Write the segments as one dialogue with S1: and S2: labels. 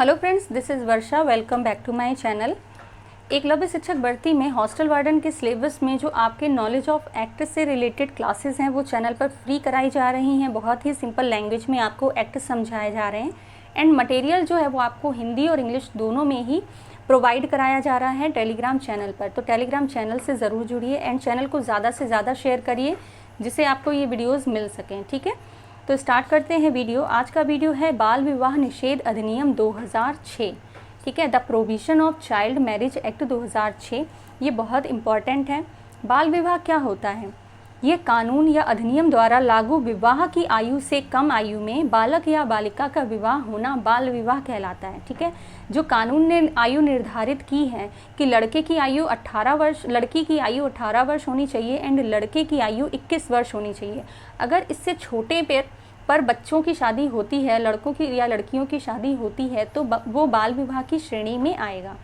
S1: Hello friends, this is Varsha. Welcome back to my channel. Eklavya शिक्षक भर्ती में हॉस्टल वार्डन के सिलेबस में जो आपके नॉलेज ऑफ एक्ट से रिलेटेड क्लासेस हैं वो चैनल पर फ्री कराई जा रही हैं। बहुत ही सिंपल लैंग्वेज में आपको एक्ट समझाए जा रहे हैं एंड मटेरियल जो है वो आपको हिंदी और इंग्लिश दोनों में ही प्रोवाइड कराया जा रहा है टेलीग्राम चैनल पर। तो टेलीग्राम चैनल से ज़रूर जुड़िए एंड चैनल को ज़्यादा से ज़्यादा शेयर करिए जिससे आपको ये वीडियोज़ मिल सकें। ठीक है, तो स्टार्ट करते हैं वीडियो। आज का वीडियो है बाल विवाह निषेध अधिनियम 2006। ठीक है, the provision of child marriage act 2006। ये बहुत इम्पॉर्टेंट है। बाल विवाह क्या होता है? ये कानून या अधिनियम द्वारा लागू विवाह की आयु से कम आयु में बालक या बालिका का विवाह होना बाल विवाह कहलाता है। ठीक है, जो कानून ने आयु निर्धारित की है कि लड़के की आयु 18 वर्ष, लड़की की आयु 18 वर्ष होनी चाहिए एंड लड़के की आयु 21 वर्ष होनी चाहिए। अगर इससे छोटे पर बच्चों की शादी होती है, लड़कों की या लड़कियों की शादी होती है, तो वो बाल विवाह की श्रेणी में आएगा।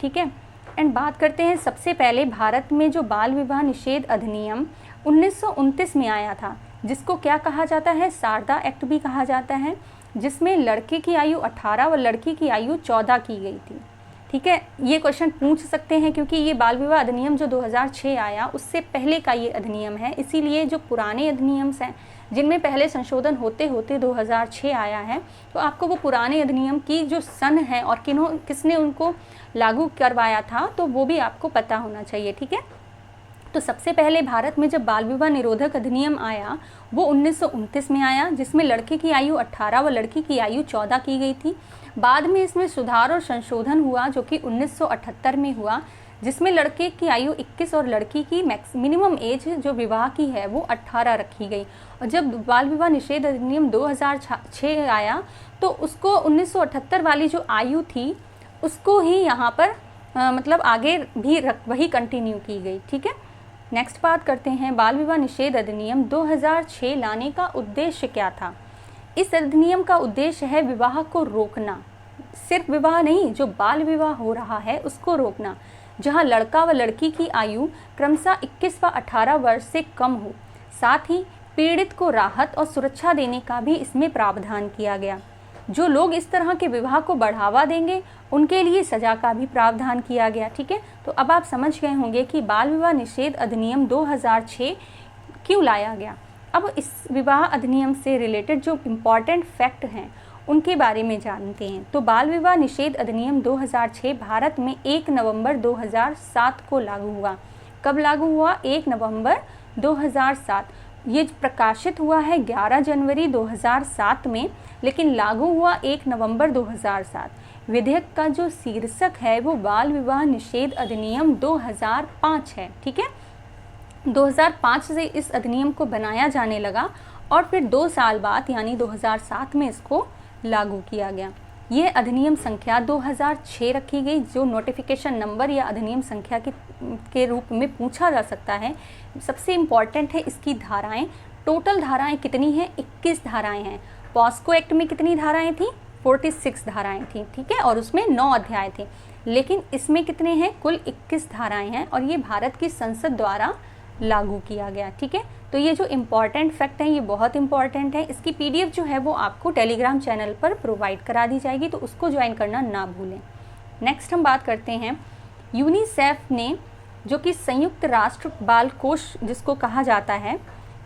S1: ठीक है, एंड बात करते हैं सबसे पहले भारत में जो बाल विवाह निषेध अधिनियम 1929 में आया था, जिसको क्या कहा जाता है, शारदा एक्ट भी कहा जाता है, जिसमें लड़के की आयु 18 व लड़की की आयु 14 की गई थी। ठीक है, ये क्वेश्चन पूछ सकते हैं क्योंकि ये बाल विवाह अधिनियम जो 2006 आया उससे पहले का ये अधिनियम है। इसीलिए जो पुराने अधिनियम्स हैं जिनमें पहले संशोधन होते होते 2006 आया है, तो आपको वो पुराने अधिनियम की जो सन है और किसने उनको लागू करवाया था तो वो भी आपको पता होना चाहिए। ठीक है, तो सबसे पहले भारत में जब बाल विवाह निरोधक अधिनियम आया वो 1929 में आया, जिसमें लड़के की आयु 18 व लड़की की आयु 14 की गई थी। बाद में इसमें सुधार और संशोधन हुआ जो कि 1978 में हुआ, जिसमें लड़के की आयु 21 और लड़की की मिनिमम एज जो विवाह की है वो 18 रखी गई। और जब बाल विवाह निषेध अधिनियम 2006 आया तो उसको 1978 वाली जो आयु थी उसको ही यहाँ पर मतलब आगे भी वही कंटिन्यू की गई। ठीक है, नेक्स्ट बात करते हैं बाल विवाह निषेध अधिनियम 2006 लाने का उद्देश्य क्या था। इस अधिनियम का उद्देश्य है विवाह को रोकना, सिर्फ विवाह नहीं, जो बाल विवाह हो रहा है उसको रोकना, जहां लड़का व लड़की की आयु क्रमशः 21 व 18 वर्ष से कम हो। साथ ही पीड़ित को राहत और सुरक्षा देने का भी इसमें प्रावधान किया गया। जो लोग इस तरह के विवाह को बढ़ावा देंगे उनके लिए सजा का भी प्रावधान किया गया। ठीक है, तो अब आप समझ गए होंगे कि बाल विवाह निषेध अधिनियम 2006 क्यों लाया गया। अब इस विवाह अधिनियम से रिलेटेड जो इम्पॉर्टेंट फैक्ट हैं उनके बारे में जानते हैं। तो बाल विवाह निषेध अधिनियम 2006 भारत में 1 नवंबर 2007 को लागू हुआ। कब लागू हुआ? 1 नवंबर 2007। ये प्रकाशित हुआ है 11 जनवरी 2007 में, लेकिन लागू हुआ 1 नवंबर 2007। विधेयक का जो शीर्षक है वो बाल विवाह निषेध अधिनियम 2005 है। ठीक है, 2005 से इस अधिनियम को बनाया जाने लगा और फिर 2 साल बाद यानी 2007 में इसको लागू किया गया। ये अधिनियम संख्या 2006 रखी गई, जो नोटिफिकेशन नंबर या अधिनियम संख्या के रूप में पूछा जा सकता है। सबसे इम्पॉर्टेंट है इसकी धाराएं। टोटल धाराएं कितनी हैं? 21 धाराएं हैं। पॉस्को एक्ट में कितनी धाराएं थी? 46 धाराएं थी। ठीक है, और उसमें 9 अध्याय थे, लेकिन इसमें कितने हैं? कुल 21 धाराएं हैं और ये भारत की संसद द्वारा लागू किया गया। ठीक है, तो ये जो इम्पॉर्टेंट फैक्ट है ये बहुत इंपॉर्टेंट है। इसकी PDF जो है वो आपको टेलीग्राम चैनल पर प्रोवाइड करा दी जाएगी, तो उसको ज्वाइन करना ना भूलें। नेक्स्ट हम बात करते हैं यूनिसेफ ने, जो कि संयुक्त राष्ट्र बाल कोष जिसको कहा जाता है,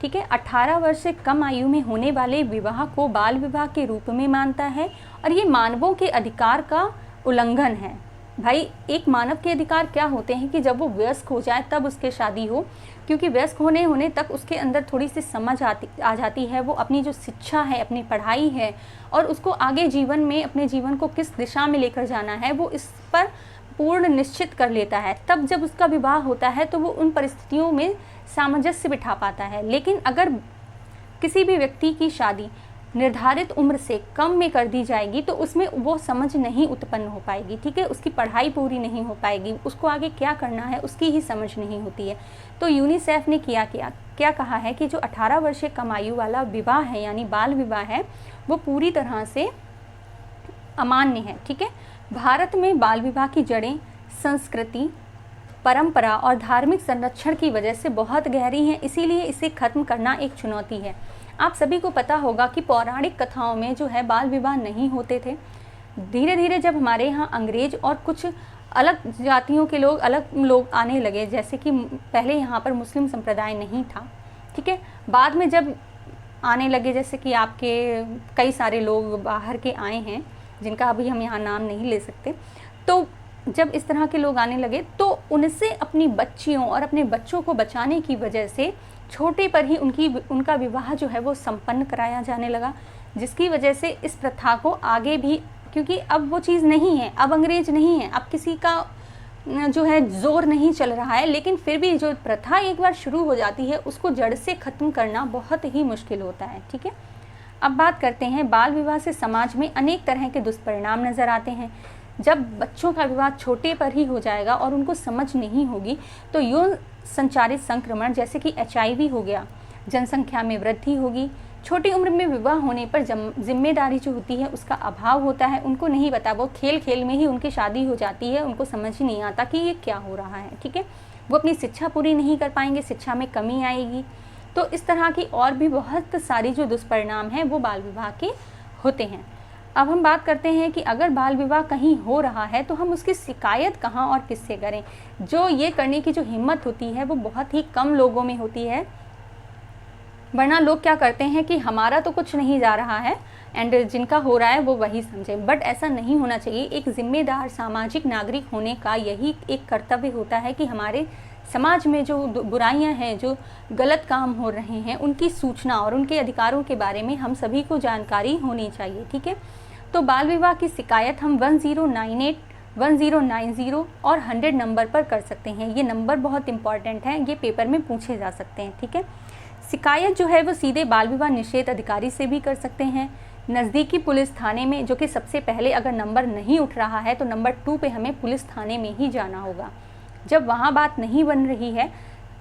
S1: ठीक है, 18 वर्ष से कम आयु में होने वाले विवाह को बाल विवाह के रूप में मानता है और ये मानवों के अधिकार का उल्लंघन है। भाई, एक मानव के अधिकार क्या होते हैं कि जब वो वयस्क हो जाए तब उसके शादी हो, क्योंकि वयस्क होने तक उसके अंदर थोड़ी सी समझ आ जाती है। वो अपनी जो शिक्षा है, अपनी पढ़ाई है और उसको आगे जीवन में अपने जीवन को किस दिशा में लेकर जाना है वो इस पर पूर्ण निश्चित कर लेता है। तब जब उसका विवाह होता है तो वो उन परिस्थितियों में सामंजस्य बिठा पाता है। लेकिन अगर किसी भी व्यक्ति की शादी निर्धारित उम्र से कम में कर दी जाएगी तो उसमें वो समझ नहीं उत्पन्न हो पाएगी। ठीक है, उसकी पढ़ाई पूरी नहीं हो पाएगी, उसको आगे क्या करना है उसकी ही समझ नहीं होती है। तो यूनिसेफ ने क्या कहा है कि जो 18 वर्ष से कम आयु वाला विवाह है यानी बाल विवाह है वो पूरी तरह से अमान्य है। ठीक है, भारत में बाल विवाह की जड़ें संस्कृति, परंपरा और धार्मिक संरक्षण की वजह से बहुत गहरी हैं, इसीलिए इसे खत्म करना एक चुनौती है। आप सभी को पता होगा कि पौराणिक कथाओं में जो है बाल विवाह नहीं होते थे। धीरे धीरे जब हमारे यहाँ अंग्रेज और कुछ अलग जातियों के लोग, अलग लोग आने लगे, जैसे कि पहले यहाँ पर मुस्लिम संप्रदाय नहीं था, ठीक है, बाद में जब आने लगे, जैसे कि आपके कई सारे लोग बाहर के आए हैं जिनका अभी हम यहाँ नाम नहीं ले सकते, तो जब इस तरह के लोग आने लगे तो उनसे अपनी बच्चियों और अपने बच्चों को बचाने की वजह से छोटे पर ही उनका विवाह जो है वो संपन्न कराया जाने लगा, जिसकी वजह से इस प्रथा को आगे भी, क्योंकि अब वो चीज़ नहीं है, अब अंग्रेज नहीं है, अब किसी का जो है जोर नहीं चल रहा है, लेकिन फिर भी जो प्रथा एक बार शुरू हो जाती है उसको जड़ से ख़त्म करना बहुत ही मुश्किल होता है, ठीक है। अब बात करते हैं बाल विवाह से समाज में अनेक तरह के दुष्परिणाम नज़र आते हैं। जब बच्चों का विवाह छोटे पर ही हो जाएगा और उनको समझ नहीं होगी तो यौन संचारित संक्रमण जैसे कि HIV हो गया, जनसंख्या में वृद्धि होगी, छोटी उम्र में विवाह होने पर जिम्मेदारी जो होती है उसका अभाव होता है, उनको नहीं पता, वो खेल खेल में ही उनकी शादी हो जाती है, उनको समझ ही नहीं आता कि ये क्या हो रहा है, ठीक है। वो अपनी शिक्षा पूरी नहीं कर पाएंगे, शिक्षा में कमी आएगी। तो इस तरह की और भी बहुत सारी जो दुष्परिणाम हैं वो बाल विवाह के होते हैं। अब हम बात करते हैं कि अगर बाल विवाह कहीं हो रहा है तो हम उसकी शिकायत कहाँ और किससे करें। जो ये करने की जो हिम्मत होती है वो बहुत ही कम लोगों में होती है, वरना लोग क्या करते हैं कि हमारा तो कुछ नहीं जा रहा है एंड जिनका हो रहा है वो वही समझे, बट ऐसा नहीं होना चाहिए। एक जिम्मेदार सामाजिक नागरिक होने का यही एक कर्तव्य होता है कि हमारे समाज में जो बुराइयां हैं, जो गलत काम हो रहे हैं, उनकी सूचना और उनके अधिकारों के बारे में हम सभी को जानकारी होनी चाहिए, ठीक है। तो बाल विवाह की शिकायत हम 1098, 1090 और 100 नंबर पर कर सकते हैं। ये नंबर बहुत इंपॉर्टेंट है, ये पेपर में पूछे जा सकते हैं, ठीक है। शिकायत जो है वो सीधे बाल विवाह निषेध अधिकारी से भी कर सकते हैं, नज़दीकी पुलिस थाने में, जो कि सबसे पहले अगर नंबर नहीं उठ रहा है तो नंबर 2 पे हमें पुलिस थाने में ही जाना होगा। जब वहाँ बात नहीं बन रही है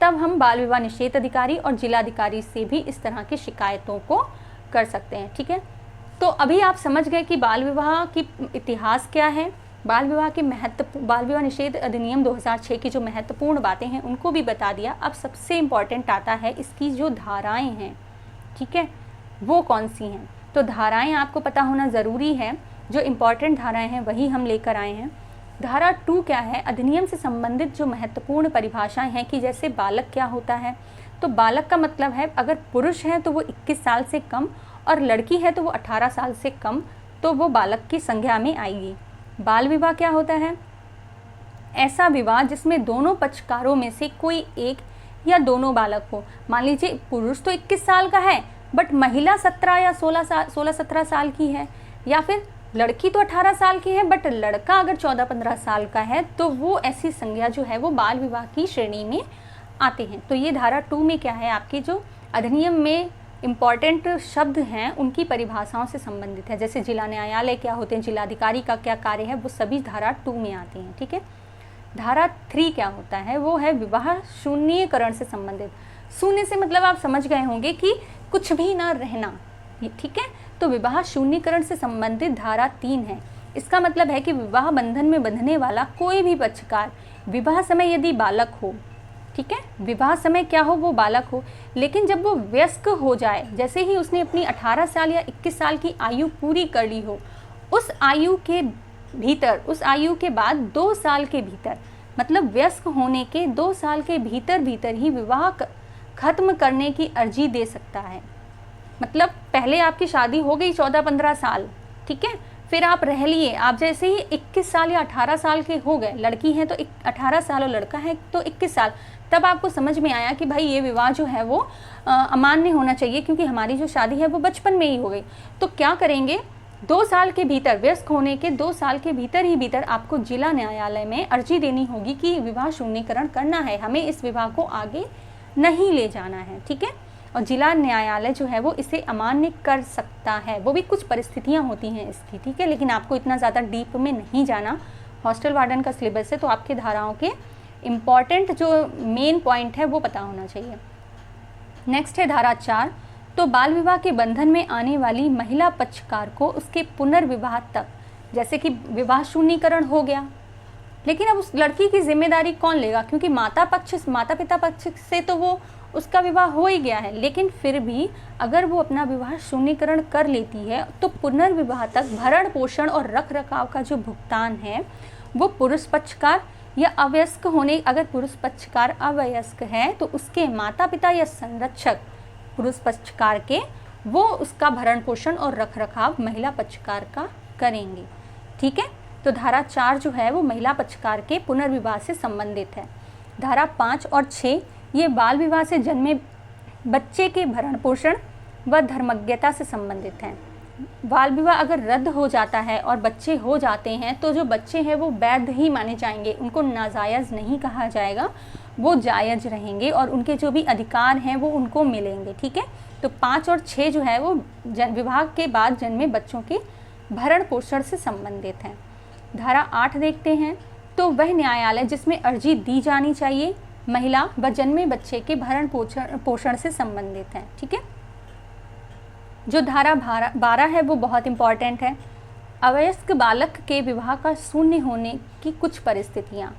S1: तब हम बाल विवाह निषेध अधिकारी और जिलाधिकारी से भी इस तरह की शिकायतों को कर सकते हैं, ठीक है। तो अभी आप समझ गए कि बाल विवाह की इतिहास क्या है, बाल विवाह निषेध अधिनियम 2006 की जो महत्वपूर्ण बातें हैं उनको भी बता दिया। अब सबसे इम्पॉर्टेंट आता है इसकी जो धाराएं हैं, ठीक है, वो कौन सी हैं। तो धाराएं आपको पता होना ज़रूरी है, जो इम्पॉर्टेंट धाराएं हैं वही हम लेकर आए हैं। धारा 2 क्या है, अधिनियम से संबंधित जो महत्वपूर्ण परिभाषाएं हैं कि जैसे बालक क्या होता है। तो बालक का मतलब है अगर पुरुष है तो वो 21 साल से कम और लड़की है तो वो 18 साल से कम, तो वो बालक की संज्ञा में आएगी। बाल विवाह क्या होता है, ऐसा विवाह जिसमें दोनों पक्षकारों में से कोई एक या दोनों बालक हो। मान लीजिए पुरुष तो 21 साल का है बट महिला 17 या 16-17 साल की है, या फिर लड़की तो 18 साल की है बट लड़का अगर 14-15 साल का है, तो वो ऐसी संज्ञा जो है वो बाल विवाह की श्रेणी में आते हैं। तो ये धारा 2 में क्या है, आपकी जो अधिनियम में इम्पॉर्टेंट शब्द हैं उनकी परिभाषाओं से संबंधित है। जैसे जिला न्यायालय क्या होते हैं, जिलाधिकारी का क्या कार्य है, वो सभी धारा 2 में आते हैं, ठीक है। धारा 3 क्या होता है, वो है विवाह शून्यकरण से संबंधित। शून्य से मतलब आप समझ गए होंगे कि कुछ भी ना रहना, ठीक है। तो विवाह शून्यकरण से संबंधित धारा 3 है। इसका मतलब है कि विवाह बंधन में बंधने वाला कोई भी पक्षकार विवाह समय यदि बालक हो, ठीक है, विवाह समय क्या हो, वो बालक हो, लेकिन जब वो वयस्क हो जाए, जैसे ही उसने अपनी 18 साल या 21 साल की आयु पूरी कर ली हो, उस आयु के भीतर, उस आयु के बाद 2 साल के भीतर, मतलब वयस्क होने के 2 साल के भीतर ही विवाह खत्म करने की अर्जी दे सकता है। मतलब पहले आपकी शादी हो गई 14-15 साल, ठीक है, फिर आप रह लिए, आप जैसे ही 21 साल या 18 साल के हो गए, लड़की है तो 18 साल और लड़का है तो 21 साल, तब आपको समझ में आया कि भाई ये विवाह जो है वो अमान्य होना चाहिए, क्योंकि हमारी जो शादी है वो बचपन में ही हो गई। तो क्या करेंगे, 2 साल के भीतर, वयस्क होने के 2 साल के भीतर आपको जिला न्यायालय में अर्जी देनी होगी कि विवाह शून्यकरण करना है, हमें इस विवाह को आगे नहीं ले जाना है, ठीक है। और जिला न्यायालय जो है वो इसे अमान्य कर सकता है, वो भी कुछ परिस्थितियां होती हैं इसकी, ठीक है, लेकिन आपको इतना ज़्यादा डीप में नहीं जाना। हॉस्टल वार्डन का सिलेबस है तो आपके धाराओं के इम्पॉर्टेंट जो मेन पॉइंट है वो पता होना चाहिए। नेक्स्ट है धारा 4। तो बाल विवाह के बंधन में आने वाली महिला पक्षकार को उसके पुनर्विवाह तक, जैसे कि विवाह शून्यकरण हो गया, लेकिन अब उस लड़की की जिम्मेदारी कौन लेगा, क्योंकि माता पिता पक्ष से तो वो उसका विवाह हो ही गया है, लेकिन फिर भी अगर वो अपना विवाह शून्यकरण कर लेती है तो पुनर्विवाह तक भरण पोषण और रख रखाव का जो भुगतान है वो पुरुष पक्षकार या अवयस्क होने, अगर पुरुष पक्षकार अवयस्क है तो उसके माता पिता या संरक्षक पुरुष पक्षकार के, वो उसका भरण पोषण और रख रखाव महिला पक्षकार का करेंगे। ठीक है, तो धारा 4 जो है वो महिला पक्षकार के पुनर्विवाह से संबंधित है। धारा 5 और 6 ये बाल विवाह से जन्मे बच्चे के भरण पोषण व धर्मज्ञता से संबंधित हैं। बाल विवाह अगर रद्द हो जाता है और बच्चे हो जाते हैं तो जो बच्चे हैं वो वैध ही माने जाएंगे, उनको नाजायज़ नहीं कहा जाएगा, वो जायज़ रहेंगे और उनके जो भी अधिकार हैं वो उनको मिलेंगे। ठीक है, तो 5 और 6 जो है वो विवाह के बाद जन्मे बच्चों के भरण पोषण से संबंधित हैं। धारा 8 देखते हैं, तो वह न्यायालय जिसमें अर्जी दी जानी चाहिए महिला व जन्मे बच्चे के भरण पोषण से संबंधित है। ठीक है, जो धारा 12 है वो बहुत इंपॉर्टेंट है। अवयस्क बालक के विवाह का शून्य होने की कुछ परिस्थितियाँ।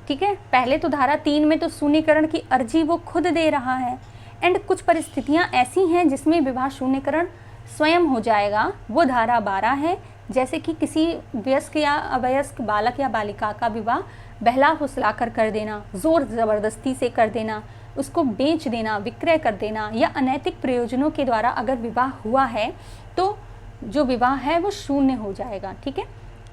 S1: ठीक है, पहले तो धारा 3 में तो शून्यकरण की अर्जी वो खुद दे रहा है, एंड कुछ परिस्थितियाँ ऐसी हैं जिसमें विवाह शून्यकरण स्वयं हो जाएगा, वो धारा 12 है। जैसे कि किसी वयस्क या अवयस्क बालक या बालिका का विवाह बहला फुसला कर देना, ज़ोर ज़बरदस्ती से कर देना, उसको बेच देना, विक्रय कर देना या अनैतिक प्रयोजनों के द्वारा अगर विवाह हुआ है तो जो विवाह है वो शून्य हो जाएगा। ठीक है,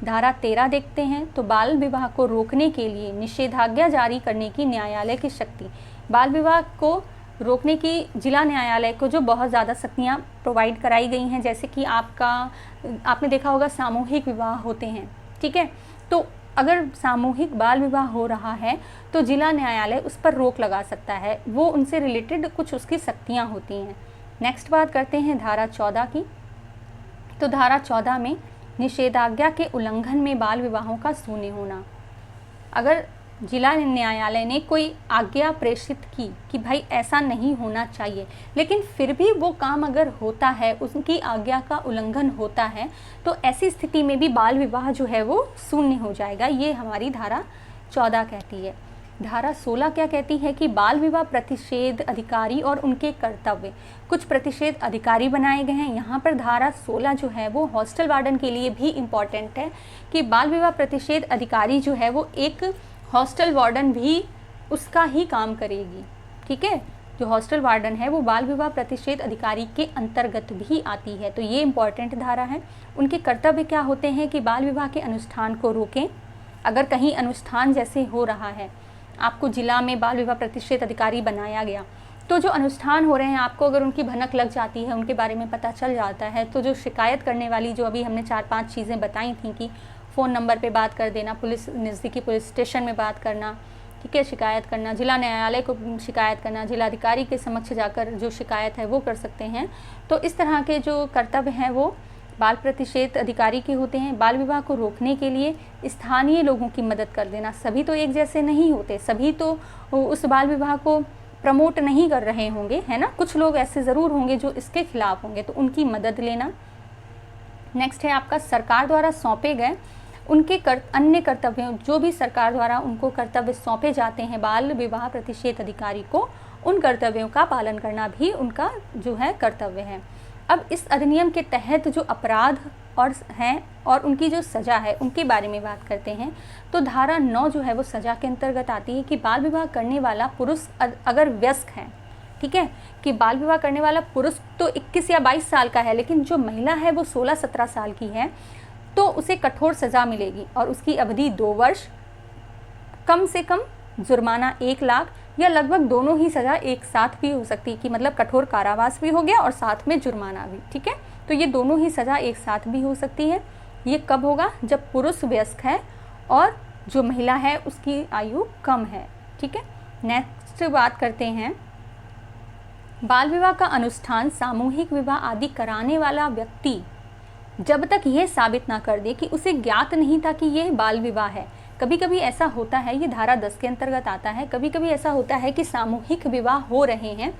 S1: धारा 13 देखते हैं, तो बाल विवाह को रोकने के लिए निषेधाज्ञा जारी करने की न्यायालय की शक्ति। बाल विवाह को रोकने की जिला न्यायालय को जो बहुत ज़्यादा शक्तियाँ प्रोवाइड कराई गई हैं, जैसे कि आपने देखा होगा सामूहिक विवाह होते हैं। ठीक है, तो अगर सामूहिक बाल विवाह हो रहा है तो जिला न्यायालय उस पर रोक लगा सकता है, वो उनसे रिलेटेड कुछ उसकी शक्तियाँ होती हैं। नेक्स्ट बात करते हैं धारा 14 की, तो धारा 14 में निषेधाज्ञा के उल्लंघन में बाल विवाहों का शून्य होना। अगर जिला न्यायालय ने कोई आज्ञा प्रेषित की कि भाई ऐसा नहीं होना चाहिए, लेकिन फिर भी वो काम अगर होता है, उनकी आज्ञा का उल्लंघन होता है, तो ऐसी स्थिति में भी बाल विवाह जो है वो शून्य हो जाएगा। ये हमारी धारा 14 कहती है। धारा 16 क्या कहती है कि बाल विवाह प्रतिषेध अधिकारी और उनके कर्तव्य। कुछ प्रतिषेध अधिकारी बनाए गए हैं। यहाँ पर धारा 16 जो है वो हॉस्टल वार्डन के लिए भी इम्पॉर्टेंट है कि बाल विवाह प्रतिषेध अधिकारी जो है वो एक हॉस्टल वार्डन भी उसका ही काम करेगी। ठीक है, जो हॉस्टल वार्डन है वो बाल विवाह प्रतिषेध अधिकारी के अंतर्गत भी आती है, तो ये इम्पॉर्टेंट धारा है। उनके कर्तव्य क्या होते हैं कि बाल विवाह के अनुष्ठान को रोकें। अगर कहीं अनुष्ठान जैसे हो रहा है, आपको जिला में बाल विवाह प्रतिषेध अधिकारी बनाया गया, तो जो अनुष्ठान हो रहे हैं आपको अगर उनकी भनक लग जाती है, उनके बारे में पता चल जाता है, तो जो शिकायत करने वाली जो अभी हमने 4-5 चीज़ें बताई थी कि फ़ोन नंबर पे बात कर देना, पुलिस नज़दीकी पुलिस स्टेशन में बात करना, ठीक है, शिकायत करना, जिला न्यायालय को शिकायत करना, जिलाधिकारी के समक्ष जाकर जो शिकायत है वो कर सकते हैं। तो इस तरह के जो कर्तव्य हैं वो बाल प्रतिषेध अधिकारी के होते हैं। बाल विवाह को रोकने के लिए स्थानीय लोगों की मदद कर देना। सभी तो एक जैसे नहीं होते, सभी तो उस बाल विवाह को प्रमोट नहीं कर रहे होंगे, है ना, कुछ लोग ऐसे ज़रूर होंगे जो इसके खिलाफ होंगे, तो उनकी मदद लेना। नेक्स्ट है आपका सरकार द्वारा सौंपे गए उनके अन्य कर्तव्यों, जो भी सरकार द्वारा उनको कर्तव्य सौंपे जाते हैं बाल विवाह प्रतिषेध अधिकारी को, उन कर्तव्यों का पालन करना भी उनका जो है कर्तव्य है। अब इस अधिनियम के तहत जो अपराध और हैं और उनकी जो सज़ा है उनके बारे में बात करते हैं। तो धारा 9 जो है वो सज़ा के अंतर्गत आती है कि बाल विवाह करने वाला पुरुष अगर वयस्क है, ठीक है, कि बाल विवाह करने वाला पुरुष तो 21 या 22 साल का है, लेकिन जो महिला है वो 16-17 साल की है, तो उसे कठोर सज़ा मिलेगी और उसकी अवधि 2 वर्ष, कम से कम जुर्माना 1 लाख या लगभग दोनों ही सज़ा एक साथ भी हो सकती है, कि मतलब कठोर कारावास भी हो गया और साथ में जुर्माना भी। ठीक है, तो ये दोनों ही सज़ा एक साथ भी हो सकती है। ये कब होगा? जब पुरुष वयस्क है और जो महिला है उसकी आयु कम है। ठीक है, नेक्स्ट बात करते हैं, बाल विवाह का अनुष्ठान, सामूहिक विवाह आदि कराने वाला व्यक्ति जब तक यह साबित ना कर दे कि उसे ज्ञात नहीं था कि यह बाल विवाह है। कभी कभी ऐसा होता है, ये धारा 10 के अंतर्गत आता है, कभी कभी ऐसा होता है कि सामूहिक विवाह हो रहे हैं,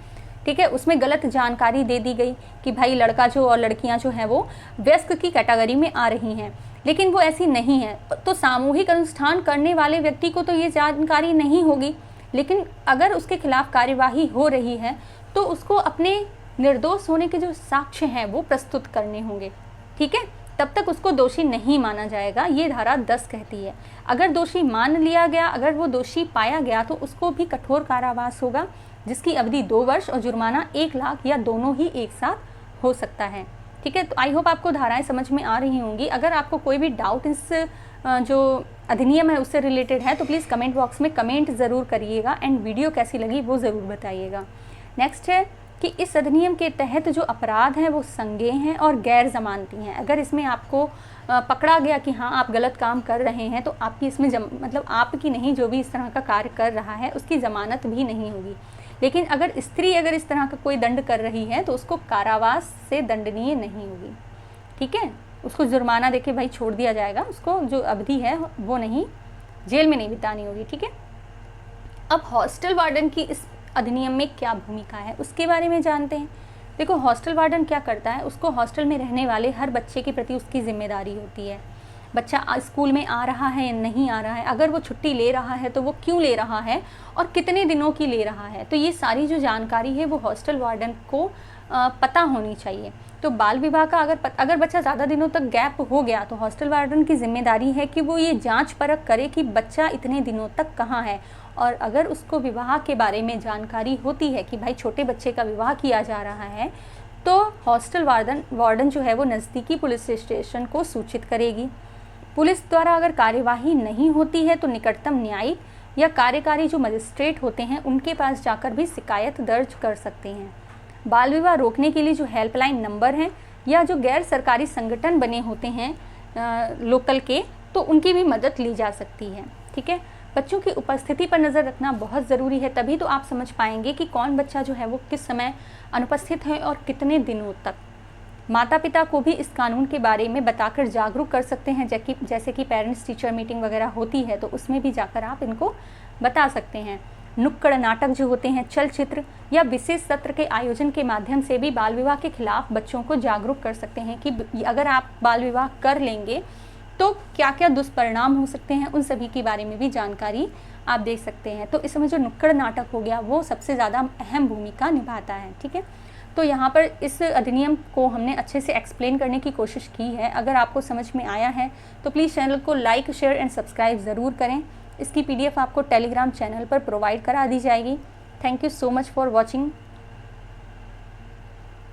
S1: ठीक है, उसमें गलत जानकारी दे दी गई कि भाई लड़का जो और लड़कियां जो हैं वो वयस्क की कैटेगरी में आ रही हैं, लेकिन वो ऐसी नहीं है। तो सामूहिक अनुष्ठान करने वाले व्यक्ति को तो ये जानकारी नहीं होगी, लेकिन अगर उसके खिलाफ कार्यवाही हो रही है तो उसको अपने निर्दोष होने के जो साक्ष्य हैं वो प्रस्तुत करने होंगे, ठीक है, तब तक उसको दोषी नहीं माना जाएगा, ये धारा 10 कहती है। अगर दोषी मान लिया गया, अगर वो दोषी पाया गया तो उसको भी कठोर कारावास होगा, जिसकी अवधि 2 वर्ष और जुर्माना 1 लाख या दोनों ही एक साथ हो सकता है, ठीक है। तो आई होप आपको धाराएं समझ में आ रही होंगी। अगर आपको कोई भी डाउट इस जो अधिनियम है उससे रिलेटेड है तो प्लीज़ कमेंट बॉक्स में कमेंट ज़रूर करिएगा एंड वीडियो कैसी लगी वो ज़रूर बताइएगा। नेक्स्ट है कि इस अधिनियम के तहत जो अपराध हैं वो संज्ञेय हैं और गैर जमानती हैं। अगर इसमें आपको पकड़ा गया कि हाँ आप गलत काम कर रहे हैं तो आपकी इसमें मतलब आपकी नहीं, जो भी इस तरह का कार्य कर रहा है उसकी ज़मानत भी नहीं होगी। लेकिन अगर स्त्री अगर इस तरह का कोई दंड कर रही है तो उसको कारावास से दंडनीय नहीं होगी, ठीक है, उसको जुर्माना देके भाई छोड़ दिया जाएगा, उसको जो अवधि है वो नहीं, जेल में नहीं बितानी होगी, ठीक है। अब हॉस्टल वार्डन की इस अधिनियम में क्या भूमिका है उसके बारे में जानते हैं। देखो हॉस्टल वार्डन क्या करता है, उसको हॉस्टल में रहने वाले हर बच्चे के प्रति उसकी जिम्मेदारी होती है। बच्चा स्कूल में आ रहा है या नहीं आ रहा है, अगर वो छुट्टी ले रहा है तो वो क्यों ले रहा है और कितने दिनों की ले रहा है, तो ये सारी जो जानकारी है वो हॉस्टल वार्डन को पता होनी चाहिए। तो बाल विवाह का अगर बच्चा ज़्यादा दिनों तक गैप हो गया तो हॉस्टल वार्डन की जिम्मेदारी है कि वो ये जांच परख करे कि बच्चा इतने दिनों तक कहाँ है, और अगर उसको विवाह के बारे में जानकारी होती है कि भाई छोटे बच्चे का विवाह किया जा रहा है तो हॉस्टल वार्डन जो है वो नज़दीकी पुलिस स्टेशन को सूचित करेगी। पुलिस द्वारा अगर कार्यवाही नहीं होती है तो निकटतम न्यायिक या कार्यकारी जो मजिस्ट्रेट होते हैं उनके पास जाकर भी शिकायत दर्ज कर सकते हैं। बाल विवाह रोकने के लिए जो हेल्पलाइन नंबर हैं या जो गैर सरकारी संगठन बने होते हैं लोकल के, तो उनकी भी मदद ली जा सकती है, ठीक है। बच्चों की उपस्थिति पर नज़र रखना बहुत ज़रूरी है, तभी तो आप समझ पाएंगे कि कौन बच्चा जो है वो किस समय अनुपस्थित है और कितने दिनों तक। माता पिता को भी इस कानून के बारे में बताकर जागरूक कर सकते हैं, जैसे कि पेरेंट्स टीचर मीटिंग वगैरह होती है तो उसमें भी जाकर आप इनको बता सकते हैं। नुक्कड़ नाटक जो होते हैं, चलचित्र या विशेष सत्र के आयोजन के माध्यम से भी बाल विवाह के खिलाफ बच्चों को जागरूक कर सकते हैं कि अगर आप बाल विवाह कर लेंगे तो क्या क्या दुष्परिणाम हो सकते हैं, उन सभी के बारे में भी जानकारी आप दे सकते हैं। तो इसमें जो नुक्कड़ नाटक हो गया वो सबसे ज़्यादा अहम भूमिका निभाता है, ठीक है। तो यहाँ पर इस अधिनियम को हमने अच्छे से एक्सप्लेन करने की कोशिश की है। अगर आपको समझ में आया है तो प्लीज़ चैनल को लाइक, शेयर एंड सब्सक्राइब ज़रूर करें। इसकी PDF आपको टेलीग्राम चैनल पर प्रोवाइड करा दी जाएगी। Thank you so much for watching.